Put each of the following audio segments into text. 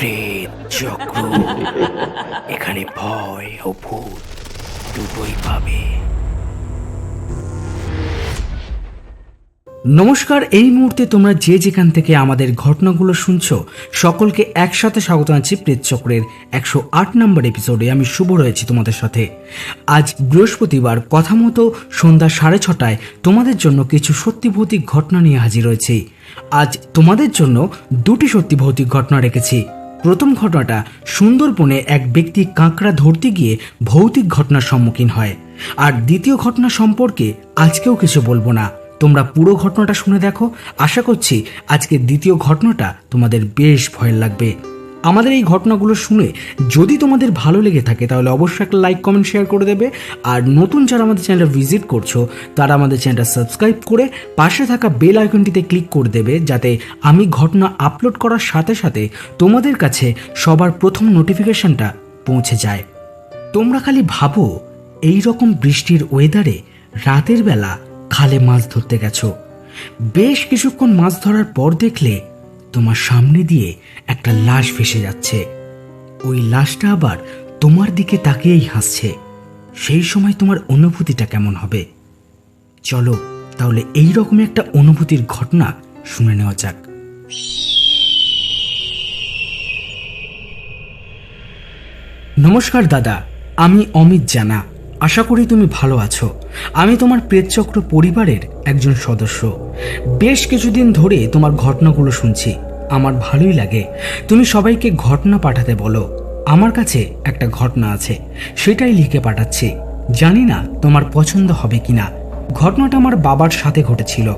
প্রেত চক্র। এখানে ভয় ও ভূত দুটোই পাবে। নমস্কার, এই মুহূর্তে তোমরা যে যেখান থেকে আমাদের ঘটনাগুলো শুনছো সকলকে একসাথে স্বাগত জানাচ্ছি প্রেতচক্রের 108 নম্বর এপিসোডে। আমি শুভ রয়েছি তোমাদের সাথে। আজ বৃহস্পতিবার, কথা মতো সন্ধ্যা 6:30টায় তোমাদের জন্য কিছু সত্যি ভৌতিক ঘটনা নিয়ে হাজির হয়েছি। আজ তোমাদের জন্য দুটি সত্যি ভৌতিক ঘটনা রেখেছি। প্রথম ঘটনাটা, সুন্দরবনে এক ব্যক্তি কাঁকড়া ধরতে গিয়ে ভৌতিক ঘটনার সম্মুখীন হয়। আর দ্বিতীয় ঘটনা সম্পর্কে আজকেও কিছু বলবো না, তোমরা পুরো ঘটনাটা শুনে দেখো। আশা করছি আজকের দ্বিতীয় ঘটনাটা তোমাদের বেশ ভয় লাগবে। আমাদের এই ঘটনাগুলো শুনে যদি তোমাদের ভালো লেগে থাকে তাহলে অবশ্যই একটা লাইক, কমেন্ট, শেয়ার করে দেবে। আর নতুন যারা আমাদের চ্যানেলটা ভিজিট করছো তারা আমাদের চ্যানেলটা সাবস্ক্রাইব করে পাশে থাকা বেল আইকনটিতে ক্লিক করে দেবে, যাতে আমি ঘটনা আপলোড করার সাথে সাথে তোমাদের কাছে সবার প্রথম নোটিফিকেশনটা পৌঁছে যায়। তোমরা খালি ভাবো, এই রকম বৃষ্টির ওয়েদারে রাতের বেলা খালে মাছ ধরতে গেছো। বেশ কিছুক্ষণ মাছ ধরার পর দেখলে তোমার সামনে দিয়ে একটা লাশ ভেসে যাচ্ছে। ওই লাশটা আবার তোমার দিকে তাকিয়েই হাসছে। সেই সময় তোমার অনুভূতিটা কেমন হবে? চলো তাহলে এই রকম একটা অনুভূতির ঘটনা শুনে নেওয়া যাক। নমস্কার দাদা, আমি অমিত জানা। আশা করি তুমি ভালো আছো। আমি তোমার প্রেতচক্র পরিবারের একজন সদস্য। বেশ কিছুদিন ধরে তোমার ঘটনাগুলো শুনছি, আমার ভালোই লাগে। তুমি সবাইকে ঘটনা পাঠাতে বলো। আমার কাছে একটা ঘটনা আছে, সেটাই লিখে পাঠাচ্ছি। জানি না তোমার পছন্দ হবে কিনা। ঘটনাটা আমার বাবার সাথে ঘটেছিল।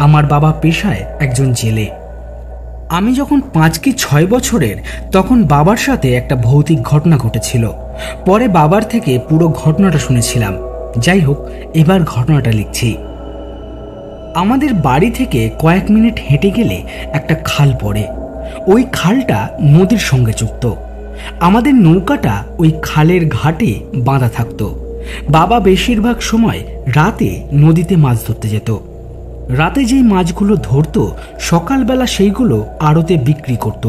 আমার বাবা পেশায় একজন জেলে। আমি যখন 5 কি 6 বছরের, তখন বাবার সাথে একটা ভৌতিক ঘটনা ঘটেছিল। পরে বাবার থেকে পুরো ঘটনাটা শুনেছিলাম। যাই হোক, এবার ঘটনাটা লিখছি। আমাদের বাড়ি থেকে কয়েক মিনিট হেঁটে গেলে একটা খাল পড়ে। ওই খালটা নদীর সঙ্গে যুক্ত। আমাদের নৌকাটা ওই খালের ঘাটে বাঁধা থাকতো। বাবা বেশিরভাগ সময় রাতে নদীতে মাছ ধরতে যেত। রাতে যেই মাছগুলো ধরতো, সকালবেলা সেইগুলো আড়তে বিক্রি করত।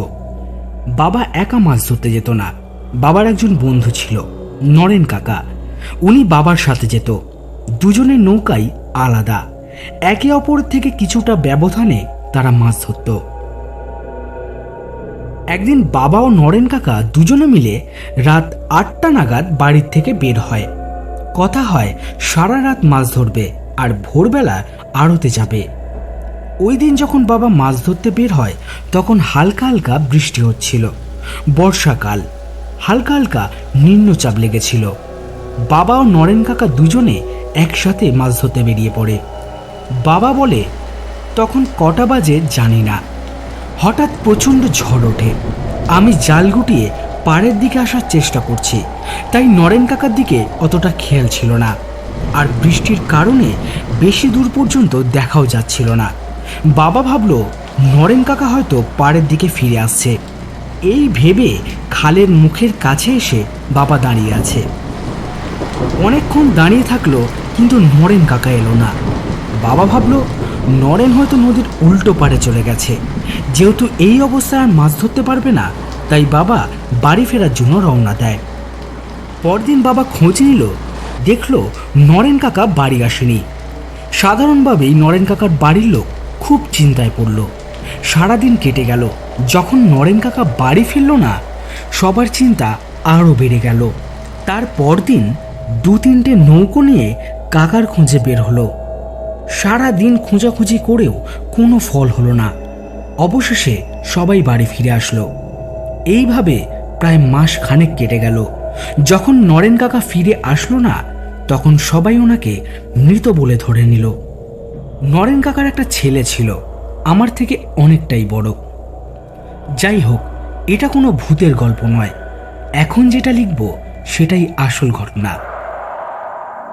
বাবা একা মাছ ধরতে যেত না, বাবার একজন বন্ধু ছিল, নরেন কাকা। উনি বাবার সাথে যেত। দুজনের নৌকাই আলাদা, একে অপর থেকে কিছুটা ব্যবধানে তারা মাছ ধরত। একদিন বাবা ও নরেন কাকা দুজনে মিলে রাত 8টা নাগাদ বাড়ির থেকে বের হয়। কথা হয় সারা রাত মাছ ধরবে আর ভোরবেলা আড়তে যাবে। ওই দিন যখন বাবা মাছ ধরতে বের হয় তখন হালকা হালকা বৃষ্টি হচ্ছিল। বর্ষাকাল, হালকা হালকা নিম্নচাপ লেগেছিল। বাবা ও নরেন কাকা দুজনে একসাথে মাছ ধরতে বেরিয়ে পড়ে। বাবা বলে, তখন কটা বাজে জানি না, হঠাৎ প্রচণ্ড ঝড় ওঠে। আমি জাল গুটিয়ে পাড়ের দিকে আসার চেষ্টা করছি, তাই নরেন কাকার দিকে অতটা খেয়াল ছিল না। আর বৃষ্টির কারণে বেশি দূর পর্যন্ত দেখাও যাচ্ছিল না। বাবা ভাবলো নরেন কাকা হয়তো পাড়ের দিকে ফিরে আসছে। এই ভেবে খালের মুখের কাছে এসে বাবা দাঁড়িয়ে আছে। অনেকক্ষণ দাঁড়িয়ে থাকলো, কিন্তু নরেন কাকা এলো না। বাবা ভাবলো নরেন হয়তো নদীর উল্টো পাড়ে চলে গেছে। যেহেতু এই অবস্থায় আর মাছ ধরতে পারবে না, তাই বাবা বাড়ি ফেরার জন্য রওনা দেয়। পরদিন বাবা খোঁজ নিল, দেখলো নরেন কাকা বাড়ি আসেনি। সাধারণভাবেই নরেন কাকার বাড়ির লোক খুব চিন্তায় পড়ল। সারাদিন কেটে গেল। যখন নরেন কাকা বাড়ি ফিরল না, সবার চিন্তা আরও বেড়ে গেল। তার পরদিন 2-3টে নৌকো নিয়ে কাকার খোঁজে বের হলো। সারাদিন খোঁজাখুঁজি করেও কোনো ফল হলো না। অবশেষে সবাই বাড়ি ফিরে আসলো। এইভাবে প্রায় মাস খানেক কেটে গেল। যখন নরেন কাকা ফিরে আসলো না, তখন সবাই ওনাকে মৃত বলে ধরে নিল। নরেন কাকার একটা ছেলে ছিল, আমার থেকে অনেকটাই বড়। যাই হোক, এটা কোনো ভূতের গল্প নয়। এখন যেটা লিখব সেটাই আসল ঘটনা।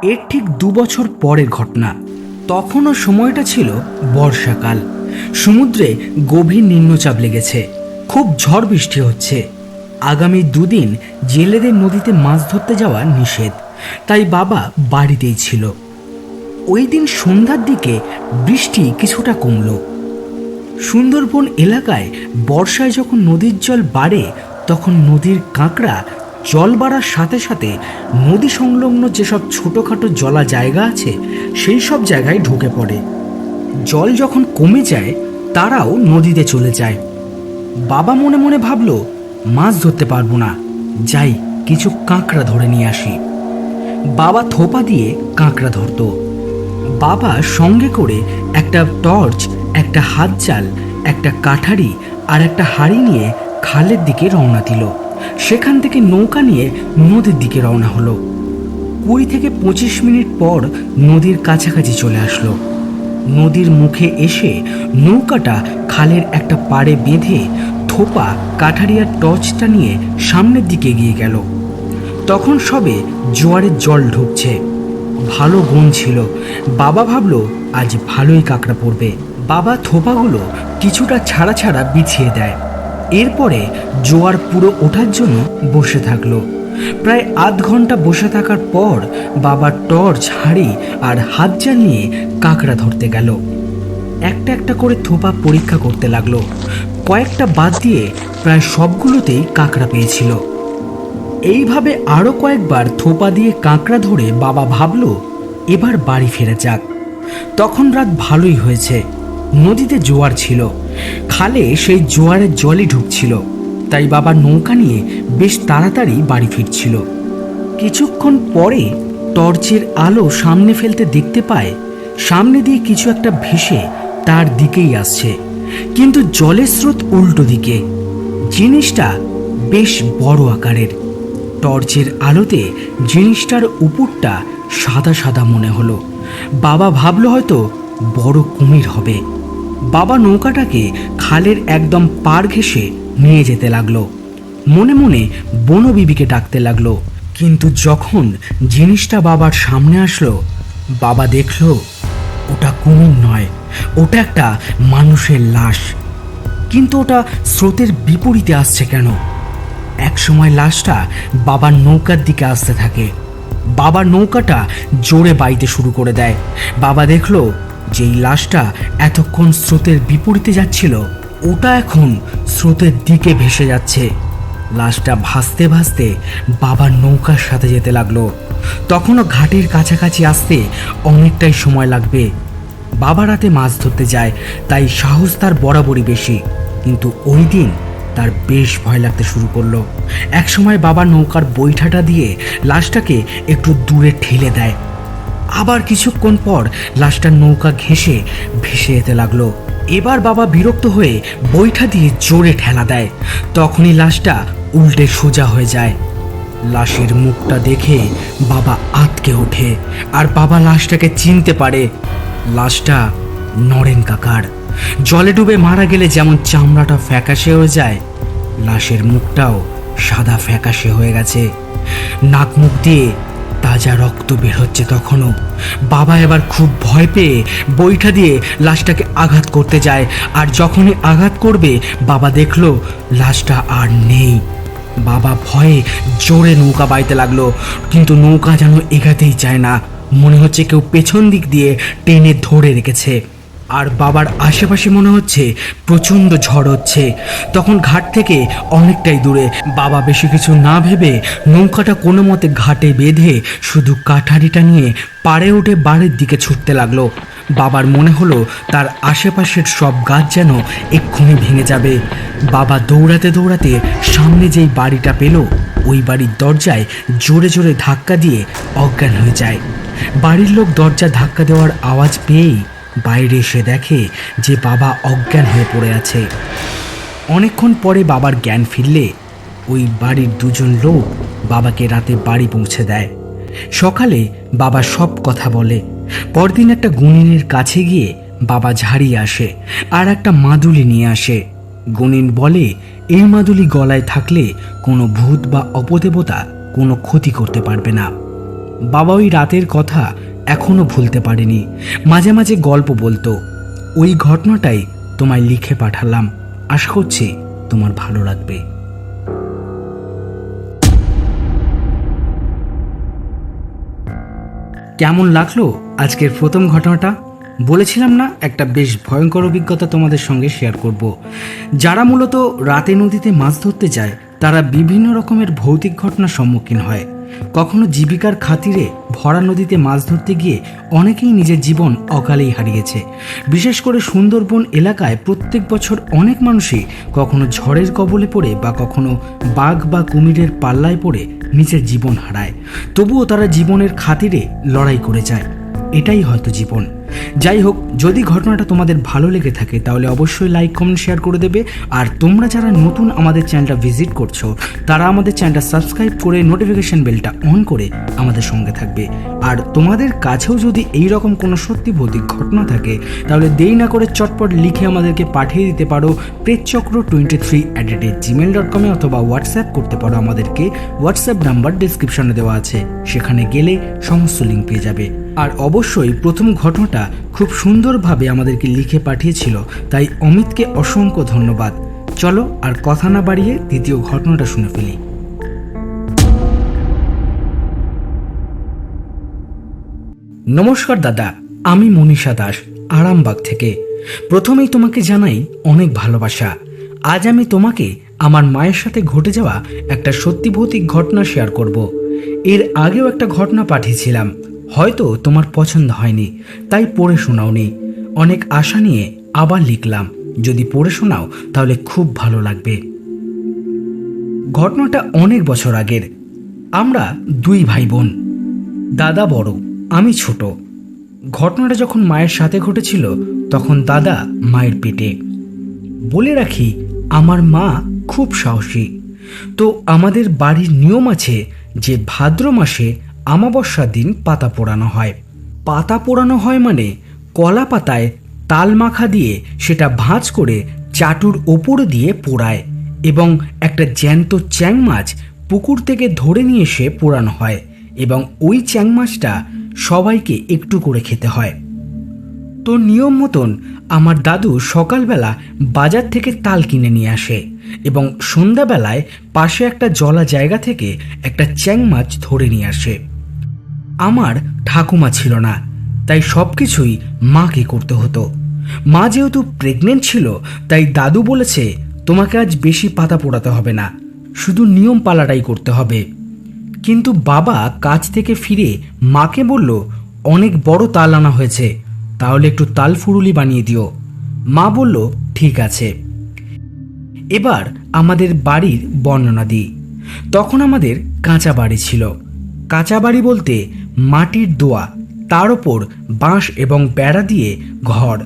এর ঠিক 2 বছর পরের ঘটনা। তখনও সময়টা ছিল বর্ষাকাল। সমুদ্রে গভীর নিম্নচাপ লেগেছে, খুব ঝড় বৃষ্টি হচ্ছে। আগামী 2 দিন জেলেদের নদীতে মাছ ধরতে যাওয়া নিষেধ, তাই বাবা বাড়িতেই ছিল। ওই দিন সন্ধ্যার দিকে বৃষ্টি কিছুটা কমল। সুন্দরবন এলাকায় বর্ষায় যখন নদীর জল বাড়ে তখন নদীর কাঁকড়া জল বাড়ার সাথে সাথে নদী সংলগ্ন যেসব ছোটোখাটো জলা জায়গা আছে সেই সব জায়গায় ঢুকে পড়ে। জল যখন কমে যায় তারাও নদীতে চলে যায়। বাবা মনে মনে ভাবলো মাছ ধরতে পারবো না, যাই কিছু কাঁকড়া ধরে নিয়ে আসি। বাবা থোপা দিয়ে কাঁকড়া ধরতো। বাবা সঙ্গে করে একটা টর্চ, একটা হাত জাল, একটা কাঠারি আর একটা হাঁড়ি নিয়ে খালের দিকে রওনা দিল। সেখান থেকে নৌকা নিয়ে নদীর দিকে রওনা হলো। 20 থেকে 25 মিনিট পর নদীর কাছাকাছি চলে আসলো। নদীর মুখে এসে নৌকাটা খালের একটা পাড়ে বেঁধে থোপা, কাঠারি আর টর্চটা নিয়ে সামনের দিকে এগিয়ে গেল। তখন সবে জোয়ারের জল ঢুকছে, ভালো গুণ ছিল। বাবা ভাবলো আজ ভালোই কাঁকড়া পড়বে। বাবা থোপাগুলো কিছুটা ছাড়া ছাড়া বিছিয়ে দেয়। এরপরে জোয়ার পুরো ওঠার জন্য বসে থাকলো। প্রায় আধ ঘন্টা বসে থাকার পর বাবা টর্চ, হাঁড়ি আর হাত জাল নিয়ে কাঁকড়া ধরতে গেল। একটা একটা করে থোপা পরীক্ষা করতে লাগলো। কয়েকটা বাদ দিয়ে প্রায় সবগুলোতেই কাঁকড়া পেয়েছিল। এইভাবে আরও কয়েকবার থোপা দিয়ে কাঁকড়া ধরে বাবা ভাবলো এবার বাড়ি ফেরা যাক। তখন রাত ভালোই হয়েছে, নদীতে জোয়ার ছিল, খালে সেই জোয়ারের জলই ঢুকছিল। তাই বাবা নৌকা নিয়ে বেশ তাড়াতাড়ি বাড়ি ফিরছিল। কিছুক্ষণ পরে টর্চের আলো সামনে ফেলতে দেখতে পায় সামনে দিয়ে কিছু একটা ভেসে তার দিকেই আসছে, কিন্তু জলের স্রোত উল্টো দিকে। জিনিসটা বেশ বড় আকারের। টর্চের আলোতে জিনিসটার উপরটা সাদা সাদা মনে হলো। বাবা ভাবলো হয়তো বড় কুমির হবে। বাবা নৌকাটাকে খালের একদম পাড় ঘেঁষে নিয়ে যেতে লাগলো। মনে মনে বনবিবিকে ডাকতে লাগলো। কিন্তু যখন জিনিসটা বাবার সামনে আসলো, বাবা দেখলো ওটা কুমির নয়, ওটা একটা মানুষের লাশ। কিন্তু ওটা স্রোতের বিপরীতে আসছে কেন? একসময় লাশটা বাবার নৌকার দিকে আসতে থাকে। বাবার নৌকাটা জোরে বাইতে শুরু করে দেয়। বাবা দেখলো যেই লাশটা এতক্ষণ স্রোতের বিপরীতে যাচ্ছিল ওটা এখন স্রোতের দিকে ভেসে যাচ্ছে। লাশটা ভাসতে ভাসতে বাবার নৌকার সাথে যেতে লাগলো। তখনও ঘাটের কাছাকাছি আসতে অনেকটাই সময় লাগবে। বাবা রাতে মাছ ধরতে যায়, তাই সাহস তার বরাবরই বেশি। কিন্তু ওই দিন তার বেশ ভয় লাগতে শুরু করলো। একসময় বাবা নৌকার বৈঠাটা দিয়ে লাশটাকে একটু দূরে ঠেলে দেয়। আবার কিছুক্ষণ পর লাশটার নৌকা ঘেঁষে ভেসে যেতে লাগলো। এবার বাবা বিরক্ত হয়ে বৈঠা দিয়ে জোরে ঠেলা দেয়। তখনই লাশটা উল্টে সোজা হয়ে যায়। লাশের মুখটা দেখে বাবা আঁতকে ওঠে, আর বাবা লাশটাকে চিনতে পারে। লাশটা নরেন কাকার। জলে ডুবে মারা গেলে যেমন চামড়াটা ফ্যাকাশে হয়ে যায়, লাশের মুখটাও সাদা ফ্যাকাশে হয়ে গেছে। নাক মুখ দিয়ে তাজা রক্ত বের হচ্ছে তখনও। বাবা এবার খুব ভয় পেয়ে বৈঠা দিয়ে লাশটাকে আঘাত করতে যায়। আর যখনই আঘাত করবে বাবা দেখলো লাশটা আর নেই। বাবা ভয়ে জোরে নৌকা বাইতে লাগলো, কিন্তু নৌকা যেন এগাতেই চায় না। মনে হচ্ছে কেউ পেছন দিক দিয়ে টেনে ধরে রেখেছে। আর বাবার আশেপাশে মনে হচ্ছে প্রচণ্ড ঝড় হচ্ছে। তখন ঘাট থেকে অনেকটাই দূরে। বাবা বেশি কিছু না ভেবে নৌকাটা কোনো মতে ঘাটে বেঁধে শুধু কাঠারিটা নিয়ে পাড়ে উঠে বাড়ির দিকে ছুটতে লাগলো। বাবার মনে হলো তার আশেপাশের সব গাছ যেন এক্ষুনি ভেঙে যাবে। বাবা দৌড়াতে দৌড়াতে সামনে যেই বাড়িটা পেল ওই বাড়ির দরজায় জোরে জোরে ধাক্কা দিয়ে অজ্ঞান হয়ে যায়। বাড়ির লোক দরজা ধাক্কা দেওয়ার আওয়াজ পেয়েই বাইরে এসে দেখে যে বাবা অজ্ঞান হয়ে পড়ে আছে। অনেকক্ষণ পরে বাবার জ্ঞান ফিরলে ওই বাড়ির দুজন লোক বাবাকে রাতে বাড়ি পৌঁছে দেয়। সকালে বাবা সব কথা বলে। পরদিন একটা গুণিনের কাছে গিয়ে বাবা ঝাড়িয়ে আসে আর একটা মাদুলি নিয়ে আসে। গুণিন বলে এই মাদুলি গলায় থাকলে কোনো ভূত বা অপদেবতা কোনো ক্ষতি করতে পারবে না। বাবা ওই রাতের কথা এখনো ভুলতে পারেনি। মাঝে মাঝে গল্প বলতো। ওই ঘটনাটাই তোমায় লিখে পাঠালাম, আশা করছি তোমার ভালো লাগবে। কেমন লাগলো আজকের প্রথম ঘটনাটা? বলেছিলাম না একটা বেশ ভয়ঙ্কর অভিজ্ঞতা তোমাদের সঙ্গে শেয়ার করব। যারা মূলত রাতে নদীতে মাছ ধরতে যায় তারা বিভিন্ন রকমের ভৌতিক ঘটনার সম্মুখীন হয়। কখনো জীবিকার খাতিরে ভরা নদীতে মাছ ধরতে গিয়ে অনেকেই নিজের জীবন অকালেই হারিয়েছে। বিশেষ করে সুন্দরবন এলাকায় প্রত্যেক বছর অনেক মানুষই কখনো ঝড়ের কবলে পড়ে বা কখনো বাঘ বা কুমিরের পাল্লায় পড়ে নিজের জীবন হারায়। তবুও তারা জীবনের খাতিরে লড়াই করে যায়। এটাই হয়তো জীবন। যাই হোক, যদি ঘটনাটা তোমাদের ভালো লেগে থাকে তাহলে অবশ্যই লাইক কমেন্ট শেয়ার করে দেবে। আর তোমরা যারা নতুন আমাদের চ্যানেলটা ভিজিট করছো তারা আমাদের চ্যানেলটা সাবস্ক্রাইব করে নোটিফিকেশন বেলটা অন করে আমাদের সঙ্গে থাকবে। আর তোমাদের কাছেও যদি এই রকম কোনো সত্যি ভৌতিক ঘটনা থাকে তাহলে দেরি না করে চটপট লিখে আমাদেরকে পাঠিয়ে দিতে পারো prechchakro23@gmail.com অথবা হোয়াটসঅ্যাপ করতে পারো আমাদেরকে। হোয়াটসঅ্যাপ নাম্বার ডিসক্রিপশনে দেওয়া আছে, সেখানে গেলে সমস্ত লিঙ্ক পেয়ে যাবে। আর অবশ্যই প্রথম ঘটনাটা খুব সুন্দরভাবে আমাদেরকে লিখে পাঠিয়েছিল, তাই অমিতকে অসংখ্য ধন্যবাদ। চলো আর কথা না বাড়িয়ে দ্বিতীয় ঘটনাটা শুনে ফেলি। নমস্কার দাদা, আমি মনীষা দাস, আরামবাগ থেকে। প্রথমেই তোমাকে জানাই অনেক ভালোবাসা। আজ আমি তোমাকে আমার মায়ের সাথে ঘটে যাওয়া একটা সত্যি ভৌতিক ঘটনা শেয়ার করব। এর আগেও একটা ঘটনা পাঠিয়েছিলাম, হয়তো তোমার পছন্দ হয়নি তাই পড়ে শোনাওনি। অনেক আশা নিয়ে আবার লিখলাম, যদি পড়ে শোনাও তাহলে খুব ভালো লাগবে। ঘটনাটা অনেক বছর আগের। আমরা দুই ভাই বোন, দাদা বড়, আমি ছোট। ঘটনাটা যখন মায়ের সাথে ঘটেছিল তখন দাদা মায়ের পেটে। বলে রাখি, আমার মা খুব সাহসী। তো আমাদের বাড়ির নিয়ম আছে যে ভাদ্র মাসে অমাবস্যার দিন পাতা পোড়ানো হয়। পাতা পোড়ানো হয় মানে কলা পাতায় তাল মাখা দিয়ে সেটা ভাঁজ করে চাটুর ওপর দিয়ে পোড়ায় এবং একটা জ্যান্ত চ্যাং মাছ পুকুর থেকে ধরে নিয়ে এসে পোড়ানো হয় এবং ওই চ্যাং মাছটা সবাইকে একটু করে খেতে হয়। তো নিয়ম মতন আমার দাদু সকালবেলা বাজার থেকে তাল কিনে নিয়ে আসে এবং সন্ধ্যাবেলায় পাশে একটা জলা জায়গা থেকে একটা চ্যাং মাছ ধরে নিয়ে আসে। আমার ঠাকুমা ছিল না, তাই সব কিছুই মাকে করতে হতো। মা যেহেতু প্রেগনেন্ট ছিল তাই দাদু বলেছে, তোমাকে আজ বেশি পাতা পোড়াতে হবে না, শুধু নিয়ম পালাটাই করতে হবে। কিন্তু বাবা কাজ থেকে ফিরে মাকে বলল, অনেক বড় তাল আনা হয়েছে, তাহলে একটু তাল ফুরুলি বানিয়ে দিও। মা বলল ঠিক আছে। এবার আমাদের বাড়ির বর্ণনা দিই। তখন আমাদের কাঁচা বাড়ি ছিল। কাঁচা বাড়ি বলতে মাটির দোয়া, তার ওপর বাঁশ এবং বেড়া দিয়ে ঘর,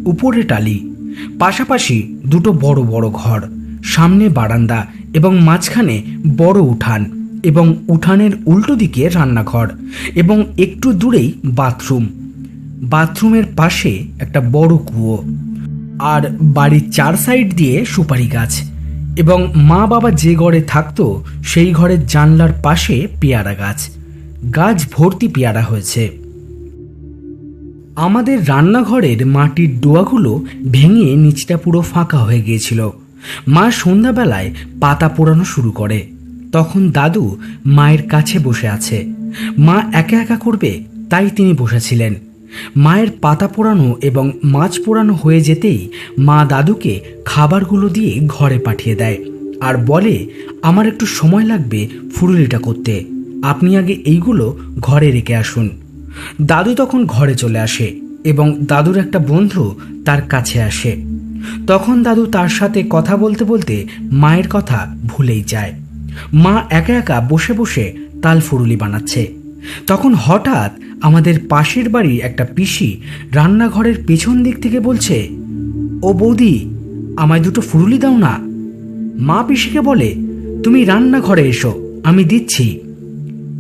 উপরে টালি, পাশাপাশি দুটো বড় বড় ঘর, সামনে বারান্দা এবং মাঝখানে বড় উঠান এবং উঠানের উল্টো দিকে রান্নাঘর এবং একটু দূরেই বাথরুম। বাথরুমের পাশে একটা বড় কুয়ো আর বাড়ির চার সাইড দিয়ে সুপারি গাছ এবং মা বাবা যে ঘরে থাকতো সেই ঘরের জানলার পাশে পেয়ারা গাছ। গাছ ভর্তি পেয়ারা হয়েছে। আমাদের রান্নাঘরের মাটির ডোয়াগুলো ভেঙে নিচটা পুরো ফাঁকা হয়ে গিয়েছিল। মা সন্ধ্যাবেলায় পাতা পোড়ানো শুরু করে। তখন দাদু মায়ের কাছে বসে আছে। মা একা একা করবে তাই তিনি বসেছিলেন। মায়ের পাতা পোড়ানো এবং মাছ পোড়ানো হয়ে যেতেই মা দাদুকে খাবারগুলো দিয়ে ঘরে পাঠিয়ে দেয় আর বলে, আমার একটু সময় লাগবে ফুরুলিটা করতে, আপনি আগে এইগুলো ঘরে রেখে আসুন। দাদু তখন ঘরে চলে আসে এবং দাদুর একটা বন্ধু তার কাছে আসে। তখন দাদু তার সাথে কথা বলতে বলতে মায়ের কথা ভুলেই যায়। মা একা একা বসে বসে তাল ফুরুলি বানাচ্ছে। তখন হঠাৎ আমাদের পাশের বাড়ির একটা পিসি রান্নাঘরের পেছন দিক থেকে বলছে, ও বৌদি, আমায় দুটো ফুরুলি দাও না। মা পিসিকে বলে, তুমি রান্নাঘরে এসো, আমি দিচ্ছি।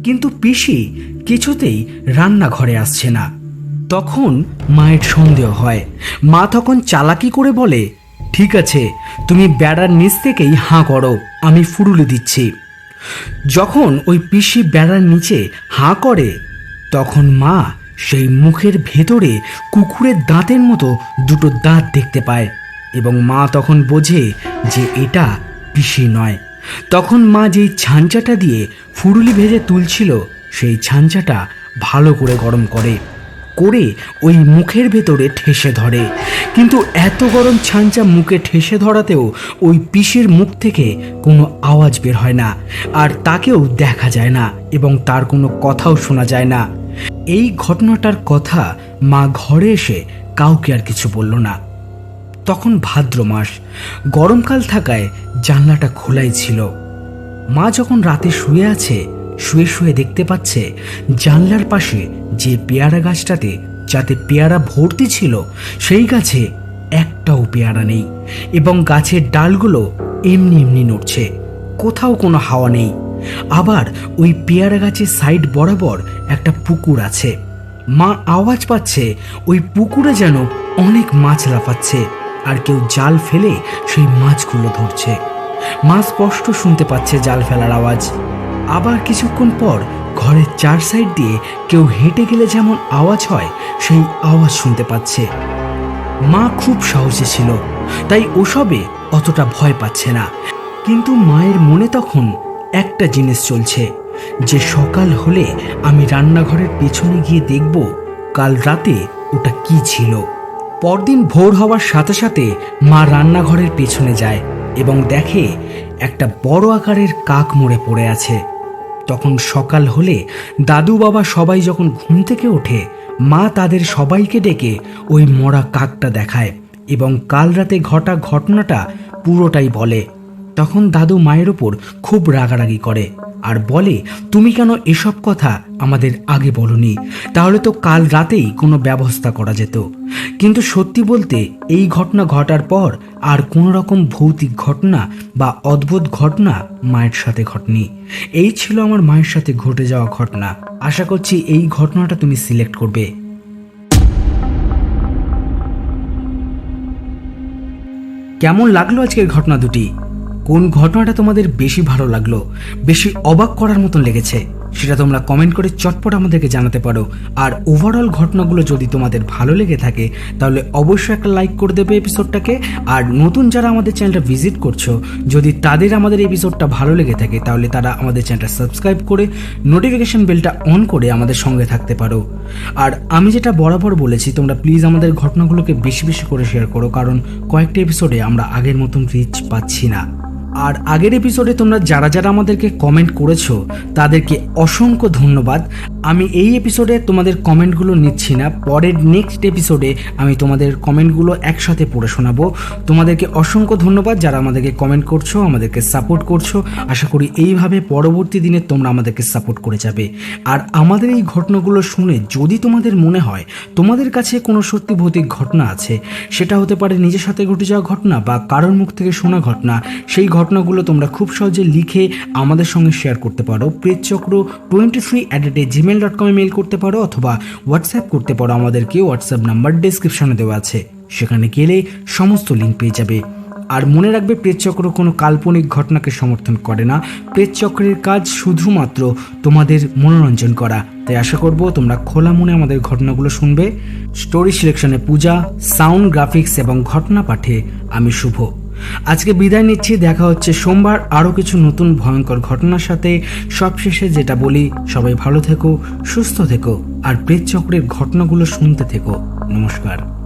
কিন্তু পিসি কিছুতেই রান্নাঘরে আসছে না। তখন মায়ের সন্দেহ হয়। মা তখন চালাকি করে বলে, ঠিক আছে, তুমি বেড়ার নিচ থেকেই হাঁ করো, আমি ফুরুলি দিচ্ছি। যখন ওই পিসি বেড়ার নিচে হাঁ করে তখন মা সেই মুখের ভেতরে কুকুরের দাঁতের মতো দুটো দাঁত দেখতে পায় এবং মা তখন বোঝে যে এটা পিসি নয়। তখন মা যেই ছাঁচাটা দিয়ে ফুরুলি ভেজে তুলছিল সেই ছাঁচাটা ভালো করে গরম করে। করে ওই মুখের ভেতরে ঠেসে ধরে। কিন্তু এত গরম ছাঁচা মুখে ঠেসে ধরাতেও ওই পিসির মুখ থেকে কোনো আওয়াজ বের হয় না, আর তাকেও দেখা যায় না এবং তার কোনো কথাও শোনা যায় না। এই ঘটনাটার কথা মা ঘরে এসে কাউকে আর কিছু বলল না। তখন ভাদ্র মাস, গরমকাল থাকায় জানলাটা খোলাই ছিল। মা যখন রাতে শুয়ে আছে, শুয়ে শুয়ে দেখতে পাচ্ছে জানলার পাশে যে পেয়ারা গাছটাতে যাতে পেয়ারা ভর্তি ছিল সেই গাছে একটাও পেয়ারা নেই এবং গাছের ডালগুলো এমনি এমনি নড়ছে, কোথাও কোনো হাওয়া নেই। আবার ওই পেয়ারা গাছের সাইড বরাবর একটা পুকুর আছে। মা আওয়াজ পাচ্ছে ওই পুকুরে যেন অনেক মাছ লাফাচ্ছে আর কেউ জাল ফেলে সেই মাছগুলো ধরছে। মা স্পষ্ট শুনতে পাচ্ছে জাল ফেলার আওয়াজ। আবার কিছুক্ষণ পর ঘরের চার সাইড দিয়ে কেউ হেঁটে গেলে যেমন আওয়াজ হয় সেই আওয়াজ শুনতে পাচ্ছে। মা খুব সাহসী ছিল, তাই ওসবে অতটা ভয় পাচ্ছে না। কিন্তু মায়ের মনে তখন একটা জিনিস চলছে যে সকাল হলে আমি রান্নাঘরের পেছনে গিয়ে দেখব কাল রাতে ওটা কি ছিল। পরদিন ভোর হওয়ার সাথে সাথে মা রান্নাঘরের পেছনে যায় এবং দেখে একটা বড় আকারের কাক মরে পড়ে আছে। তখন সকাল হলে দাদু বাবা সবাই যখন ঘুম থেকে ওঠে, মা তাদের সবাইকে ডেকে ওই মরা কাকটা দেখায় এবং কাল রাতে ঘটা ঘটনাটা পুরোটাই বলে। তখন দাদু মায়ের ওপর খুব রাগারাগি করে আর বলে, তুমি কেন এসব কথা আমাদের আগে বলনি? তাহলে তো কাল রাতেই কোনো ব্যবস্থা করা যেত। কিন্তু সত্যি বলতে এই ঘটনা ঘটার পর আর কোনো রকম ভৌতিক ঘটনা বা অদ্ভুত ঘটনা মায়ের সাথে ঘটেনি। এই ছিল আমার মায়ের সাথে ঘটে যাওয়া ঘটনা। আশা করছি এই ঘটনাটা তুমি সিলেক্ট করবে। কেমন লাগলো আজকের ঘটনা দুটি? কোন ঘটনাটা তোমাদের বেশি ভালো লাগলো, বেশি অবাক করার মতন লেগেছে, সেটা তোমরা কমেন্ট করে চটপট আমাদেরকে জানাতে পারো। আর ওভারঅল ঘটনাগুলো যদি তোমাদের ভালো লেগে থাকে তাহলে অবশ্যই একটা লাইক করে দেবে এপিসোডটাকে। আর নতুন যারা আমাদের চ্যানেলটা ভিজিট করছো, যদি তাদের আমাদের এপিসোডটা ভালো লেগে থাকে তাহলে তারা আমাদের চ্যানেলটা সাবস্ক্রাইব করে নোটিফিকেশন বেলটা অন করে আমাদের সঙ্গে থাকতে পারো। আর আমি যেটা বরাবর বলেছি, তোমরা প্লিজ আমাদের ঘটনাগুলোকে বেশি বেশি করে শেয়ার করো, কারণ কয়েকটা এপিসোডে আমরা আগের মতন রিচ পাচ্ছি না। আর আগের এপিসোডে তোমরা যারা যারা আমাদেরকে কমেন্ট করেছো তাদেরকে অসংখ্য ধন্যবাদ। আমি এই এপিসোডে তোমাদের কমেন্টগুলো নিচ্ছি না, পরের নেক্সট এপিসোডে আমি তোমাদের কমেন্টগুলো একসাথে পড়ে শোনাবো। তোমাদেরকে অসংখ্য ধন্যবাদ যারা আমাদেরকে কমেন্ট করছো, আমাদেরকে সাপোর্ট করছো। আশা করি এইভাবে পরবর্তী দিনে তোমরা আমাদেরকে সাপোর্ট করে যাবে। আর আমাদের এই ঘটনাগুলো শুনে যদি তোমাদের মনে হয় তোমাদের কাছে কোনো সত্যি ভৌতিক ঘটনা আছে, সেটা হতে পারে নিজের সাথে ঘটে যাওয়া ঘটনা বা কারোর মুখ থেকে শোনা ঘটনা, সেই ঘটনাগুলো তোমরা খুব সহজে লিখে আমাদের সঙ্গে শেয়ার করতে পারো। প্রেতচক্র23@gmail.com মেল করতে পারো অথবা হোয়াটসঅ্যাপ করতে পারো আমাদেরকে। হোয়াটসঅ্যাপ নাম্বার ডেসক্রিপশনে দেওয়া আছে, সেখানে গেলে সমস্ত লিঙ্ক পেয়ে যাবে। আর মনে রাখবে, প্রেতচক্র কোনো কাল্পনিক ঘটনাকে সমর্থন করে না। প্রেতচক্রের কাজ শুধুমাত্র তোমাদের মনোরঞ্জন করা। তাই আশা করব তোমরা খোলা মনে আমাদের ঘটনাগুলো শুনবে। স্টোরি সিলেকশনে পূজা, সাউন্ড গ্রাফিক্স এবং ঘটনা পাঠে আমি শুভ। আজকে বিদায় নিচ্ছি, দেখা হচ্ছে সোমবার আরও কিছু নতুন ভয়ঙ্কর ঘটনার সাথে। সবশেষে যেটা বলি, সবাই ভালো থেকো, সুস্থ থেকো আর প্রেতচক্রের ঘটনাগুলো শুনতে থেকো। নমস্কার।